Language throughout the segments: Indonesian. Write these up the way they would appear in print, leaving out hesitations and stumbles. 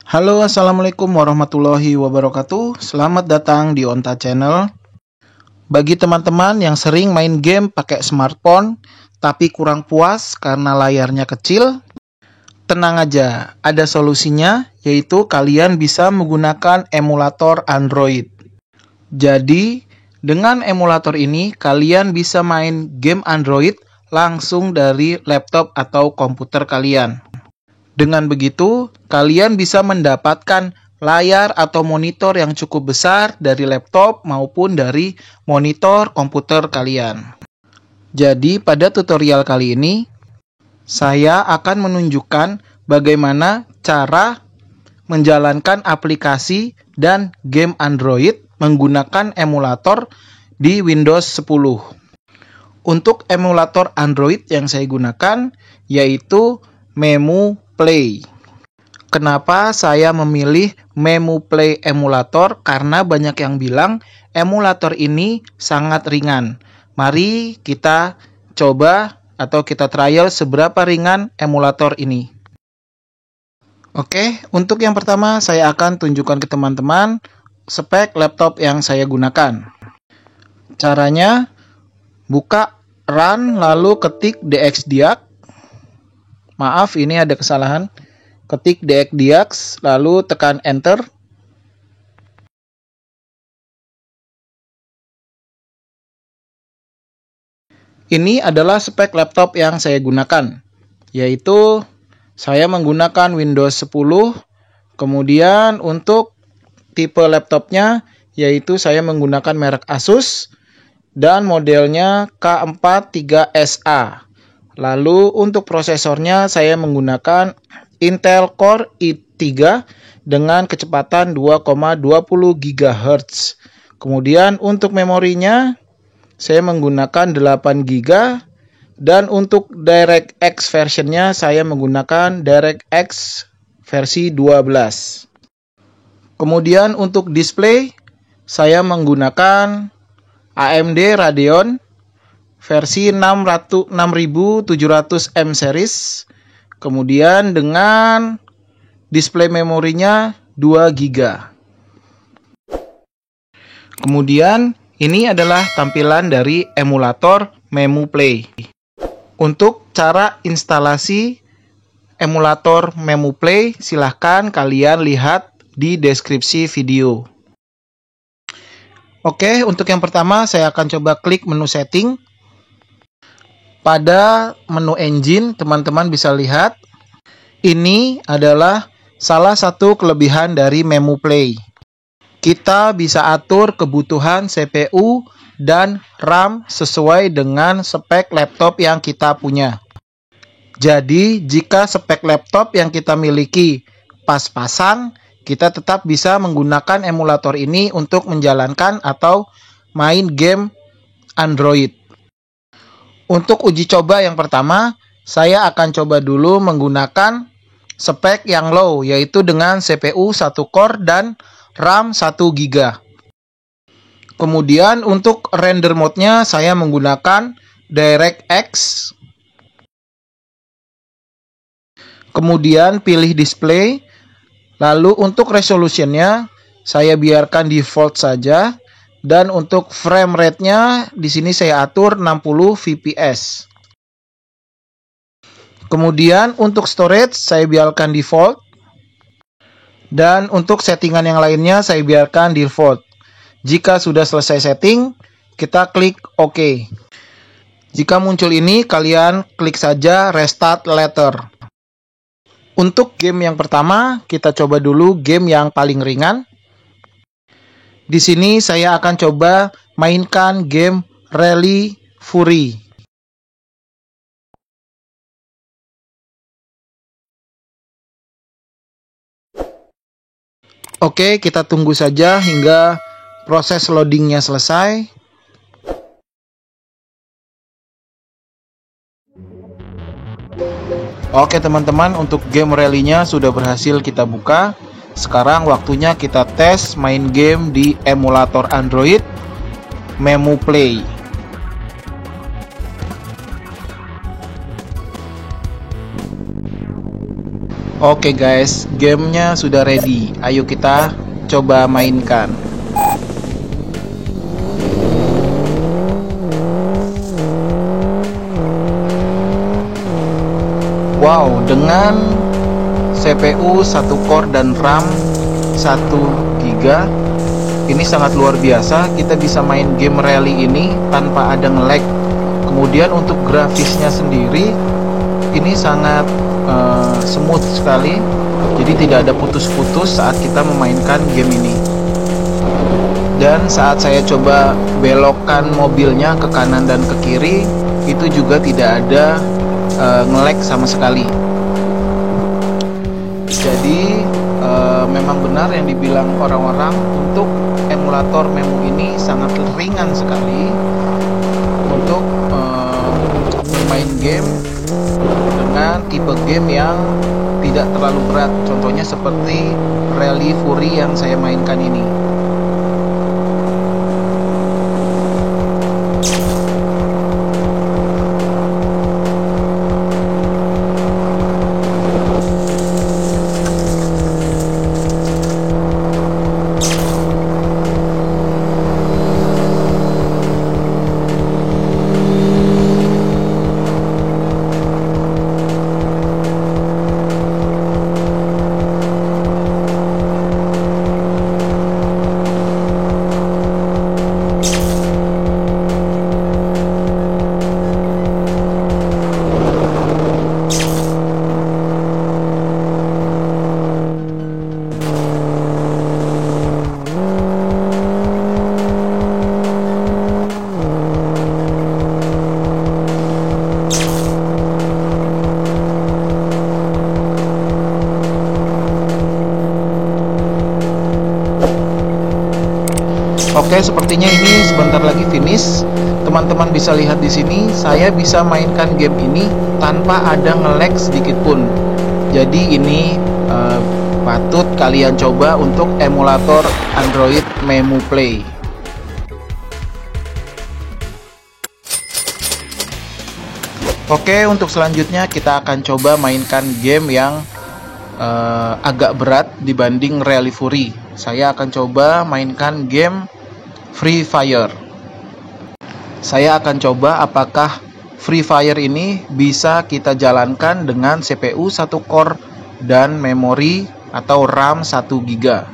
Halo, assalamualaikum warahmatullahi wabarakatuh. Selamat datang di Onta Channel. Bagi teman-teman yang sering main game pakai smartphone tapi kurang puas karena layarnya kecil, tenang aja, ada solusinya, yaitu kalian bisa menggunakan emulator Android. Jadi, dengan emulator ini kalian bisa main game Android langsung dari laptop atau komputer kalian. Dengan begitu, kalian bisa mendapatkan layar atau monitor yang cukup besar dari laptop maupun dari monitor komputer kalian. Jadi, pada tutorial kali ini, saya akan menunjukkan bagaimana cara menjalankan aplikasi dan game Android menggunakan emulator di Windows 10. Untuk emulator Android yang saya gunakan yaitu Memu Play. Kenapa saya memilih Memu Play emulator? Karena banyak yang bilang emulator ini sangat ringan. Mari kita coba atau kita trial seberapa ringan emulator ini. Oke, untuk yang pertama saya akan tunjukkan ke teman-teman spek laptop yang saya gunakan. Caranya, buka run lalu ketik dxdiag. Maaf, ini ada kesalahan. Ketik dxdiag, lalu tekan enter. Ini adalah spek laptop yang saya gunakan, yaitu saya menggunakan Windows 10. Kemudian untuk tipe laptopnya, yaitu saya menggunakan merek Asus dan modelnya K43SA. Lalu untuk prosesornya saya menggunakan Intel Core i3 dengan kecepatan 2,20 GHz. Kemudian untuk memorinya saya menggunakan 8 GB dan untuk DirectX versionnya saya menggunakan DirectX versi 12. Kemudian untuk display saya menggunakan AMD Radeon versi 6700M series. Kemudian dengan display memorinya 2 GB. Kemudian ini adalah tampilan dari emulator Memu Play. Untuk cara instalasi emulator Memu Play, silahkan kalian lihat di deskripsi video. Oke, untuk yang pertama saya akan coba klik menu setting. Pada menu engine, teman-teman bisa lihat, ini adalah salah satu kelebihan dari Memu Play. Kita bisa atur kebutuhan CPU dan RAM sesuai dengan spek laptop yang kita punya. Jadi, jika spek laptop yang kita miliki pas-pasan, kita tetap bisa menggunakan emulator ini untuk menjalankan atau main game Android. Untuk uji coba yang pertama, saya akan coba dulu menggunakan spek yang low, yaitu dengan CPU 1 core dan RAM 1 GB. Kemudian untuk render mode-nya saya menggunakan DirectX. Kemudian pilih display. Lalu untuk resolution-nya saya biarkan default saja. Dan untuk frame rate-nya di sini saya atur 60 fps. Kemudian untuk storage saya biarkan default. Dan untuk settingan yang lainnya saya biarkan default. Jika sudah selesai setting, kita klik OK. Jika muncul ini, kalian klik saja restart later. Untuk game yang pertama, kita coba dulu game yang paling ringan. Di sini saya akan coba mainkan game Rally Fury. Oke, kita tunggu saja hingga proses loadingnya selesai. Oke teman-teman, untuk game rally-nya sudah berhasil kita buka. Sekarang waktunya kita tes main game di emulator Android Memu Play. Oke guys, gamenya sudah ready. Ayo kita coba mainkan. Wow, dengan CPU 1 core dan RAM 1 GB, ini sangat luar biasa. Kita bisa main game rally ini tanpa ada nge-lag. Kemudian untuk grafisnya sendiri, ini sangat smooth sekali. Jadi tidak ada putus-putus saat kita memainkan game ini. Dan saat saya coba belokkan mobilnya ke kanan dan ke kiri, itu juga tidak ada nge-lag sama sekali. Jadi memang benar yang dibilang orang-orang, untuk emulator Memu ini sangat ringan sekali untuk bermain game dengan tipe game yang tidak terlalu berat. Contohnya seperti Rally Fury yang saya mainkan ini. Oke, sepertinya ini sebentar lagi finish. Teman-teman bisa lihat di sini, saya bisa mainkan game ini tanpa ada nge-lag sedikit pun. Jadi ini patut kalian coba untuk emulator Android Memu Play. Oke, untuk selanjutnya kita akan coba mainkan game yang agak berat dibanding Rally Fury. Saya akan coba mainkan game Free Fire. Saya akan coba apakah Free Fire ini bisa kita jalankan dengan CPU 1 core dan memori atau RAM 1 GB.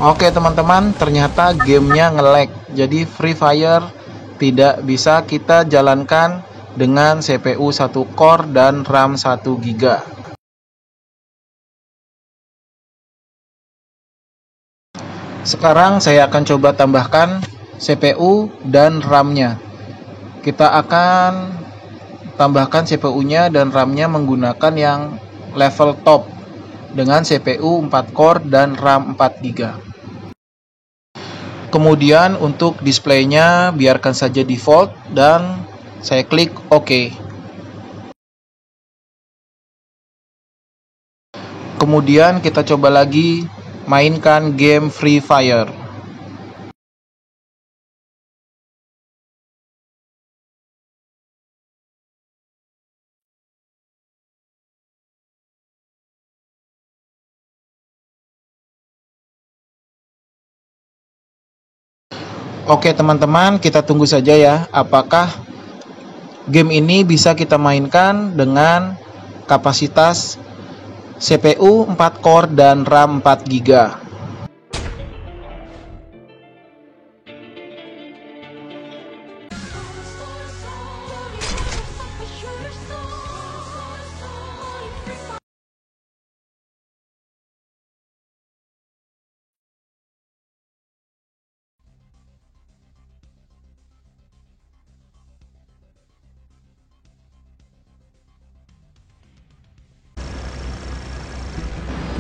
Oke teman-teman, ternyata gamenya nge-lag. Jadi Free Fire tidak bisa kita jalankan dengan CPU 1 core dan RAM 1 GB. Sekarang saya akan coba tambahkan CPU dan RAM-nya. Kita akan tambahkan CPU-nya dan RAM-nya menggunakan yang level top dengan CPU 4 core dan RAM 4 GB. Kemudian untuk displaynya biarkan saja default dan saya klik OK. Kemudian kita coba lagi mainkan game Free Fire. Oke teman-teman, kita tunggu saja ya apakah game ini bisa kita mainkan dengan kapasitas CPU 4 core dan RAM 4 GB.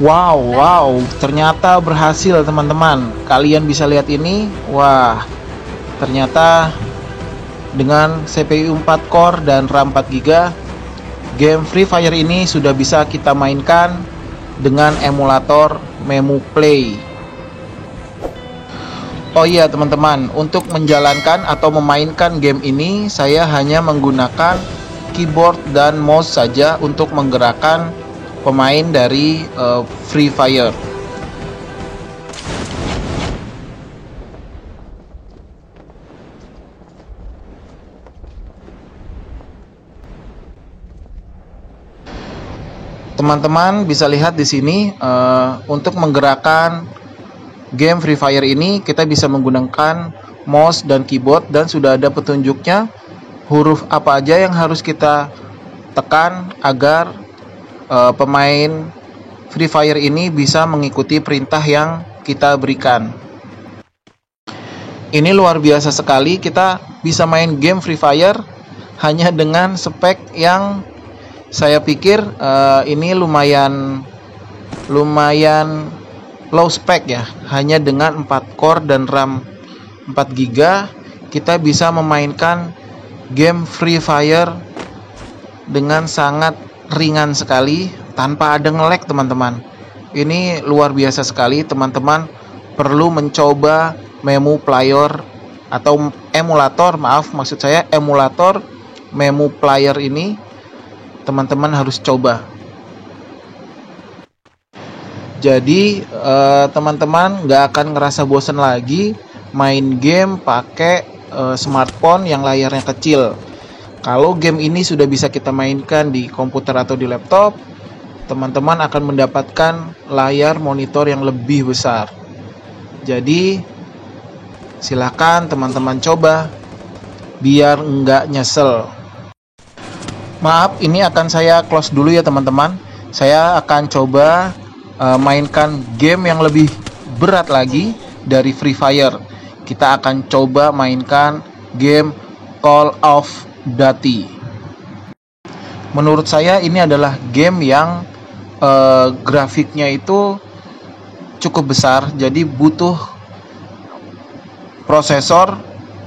Wow, ternyata berhasil teman-teman. Kalian bisa lihat ini. Wah, ternyata dengan CPU 4 core dan RAM 4 GB, game Free Fire ini sudah bisa kita mainkan dengan emulator Memu Play. Oh iya teman-teman, untuk menjalankan atau memainkan game ini saya hanya menggunakan keyboard dan mouse saja untuk menggerakkan pemain dari Free Fire. Teman-teman bisa lihat di sini untuk menggerakkan game Free Fire ini kita bisa menggunakan mouse dan keyboard, dan sudah ada petunjuknya huruf apa aja yang harus kita tekan agar pemain Free Fire ini bisa mengikuti perintah yang kita berikan. Ini luar biasa sekali, kita bisa main game Free Fire hanya dengan spek yang saya pikir ini lumayan low spec ya. Hanya dengan 4 core dan RAM 4 GB kita bisa memainkan game Free Fire dengan sangat ringan sekali tanpa ada nge-lag teman-teman. Ini luar biasa sekali, teman-teman perlu mencoba Memu Player atau emulator, maksud saya emulator Memu Player ini. Teman-teman harus coba. Jadi teman-teman gak akan ngerasa bosan lagi main game pakai smartphone yang layarnya kecil. Kalau game ini sudah bisa kita mainkan di komputer atau di laptop, teman-teman akan mendapatkan layar monitor yang lebih besar. Jadi silakan teman-teman coba biar nggak nyesel. Maaf, ini akan saya close dulu ya teman-teman. Saya akan coba mainkan game yang lebih berat lagi dari Free Fire. Kita akan coba mainkan game Call of Duty. Menurut saya ini adalah game yang grafiknya itu cukup besar, jadi butuh prosesor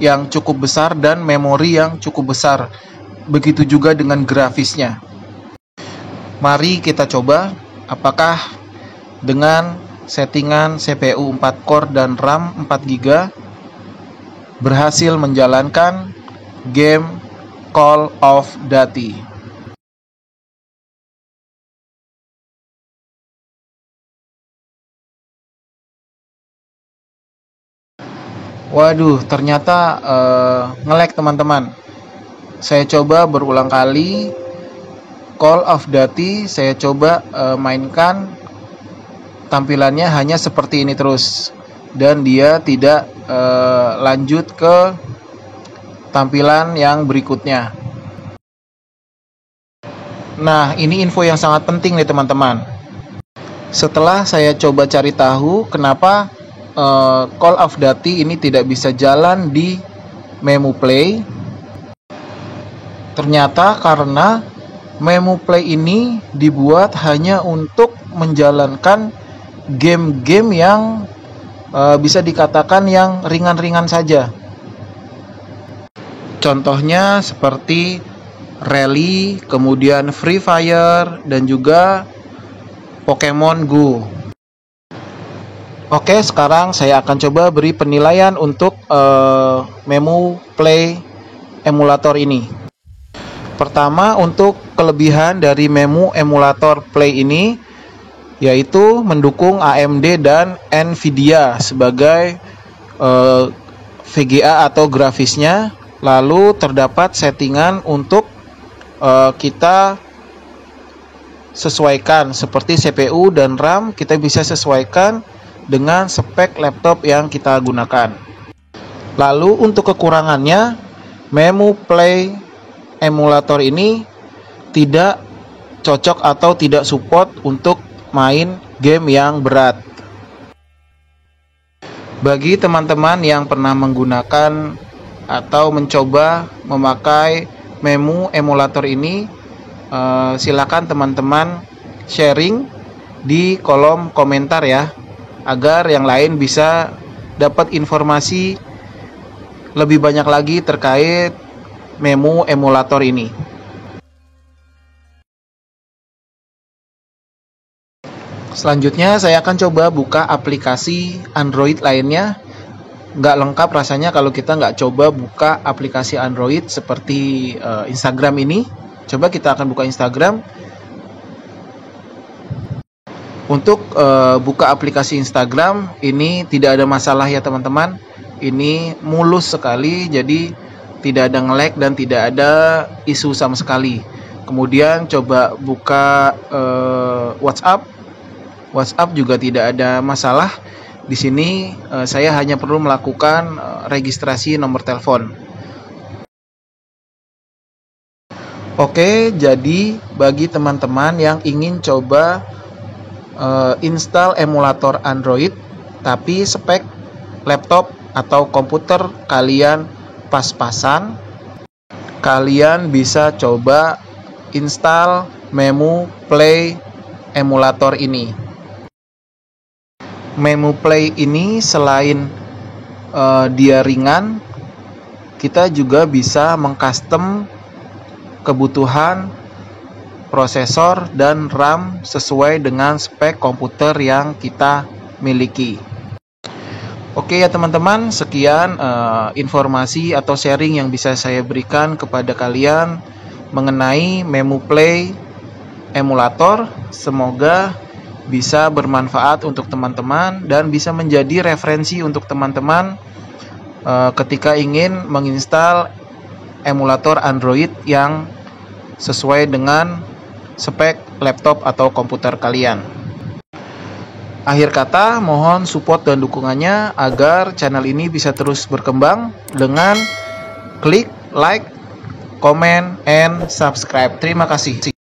yang cukup besar dan memori yang cukup besar. Begitu juga dengan grafisnya. Mari kita coba apakah dengan settingan CPU 4 core dan RAM 4 GB berhasil menjalankan game Call of Duty. Waduh, ternyata nge-lag teman-teman. Saya coba berulang kali Call of Duty, saya coba mainkan, tampilannya hanya seperti ini terus, dan dia tidak lanjut ke tampilan yang berikutnya. Nah, ini info yang sangat penting nih teman-teman. Setelah saya coba cari tahu kenapa Call of Duty ini tidak bisa jalan di Memu Play, ternyata karena Memu Play ini dibuat hanya untuk menjalankan game-game yang bisa dikatakan yang ringan-ringan saja. Contohnya seperti Rally, kemudian Free Fire, dan juga Pokemon Go. Oke, sekarang saya akan coba beri penilaian untuk Memu Play emulator ini. Pertama, untuk kelebihan dari Memu emulator Play ini, yaitu mendukung AMD dan Nvidia sebagai VGA atau grafisnya. Lalu terdapat settingan untuk kita sesuaikan, seperti CPU dan RAM kita bisa sesuaikan dengan spek laptop yang kita gunakan. Lalu untuk kekurangannya, Memu Play emulator ini tidak cocok atau tidak support untuk main game yang berat. Bagi teman-teman yang pernah menggunakan atau mencoba memakai Memu emulator ini, silakan teman-teman sharing di kolom komentar ya, agar yang lain bisa dapat informasi lebih banyak lagi terkait Memu emulator ini. Selanjutnya saya akan coba buka aplikasi Android lainnya. Nggak lengkap rasanya kalau kita nggak coba buka aplikasi Android seperti Instagram ini. Coba kita akan buka Instagram. Untuk buka aplikasi Instagram ini tidak ada masalah ya teman-teman. Ini mulus sekali, jadi tidak ada nge-lag dan tidak ada isu sama sekali. Kemudian coba buka WhatsApp. WhatsApp juga tidak ada masalah. Di sini saya hanya perlu melakukan registrasi nomor telepon. Oke, jadi bagi teman-teman yang ingin coba install emulator Android tapi spek laptop atau komputer kalian pas-pasan, kalian bisa coba install Memu Play emulator ini. Memu Play ini selain dia ringan, kita juga bisa mengcustom kebutuhan prosesor dan RAM sesuai dengan spek komputer yang kita miliki. Oke ya teman-teman, sekian informasi atau sharing yang bisa saya berikan kepada kalian mengenai Memu Play emulator. Semoga bisa bermanfaat untuk teman-teman dan bisa menjadi referensi untuk teman-teman ketika ingin menginstal emulator Android yang sesuai dengan spek laptop atau komputer kalian. Akhir kata, mohon support dan dukungannya agar channel ini bisa terus berkembang dengan klik like, comment, and subscribe. Terima kasih.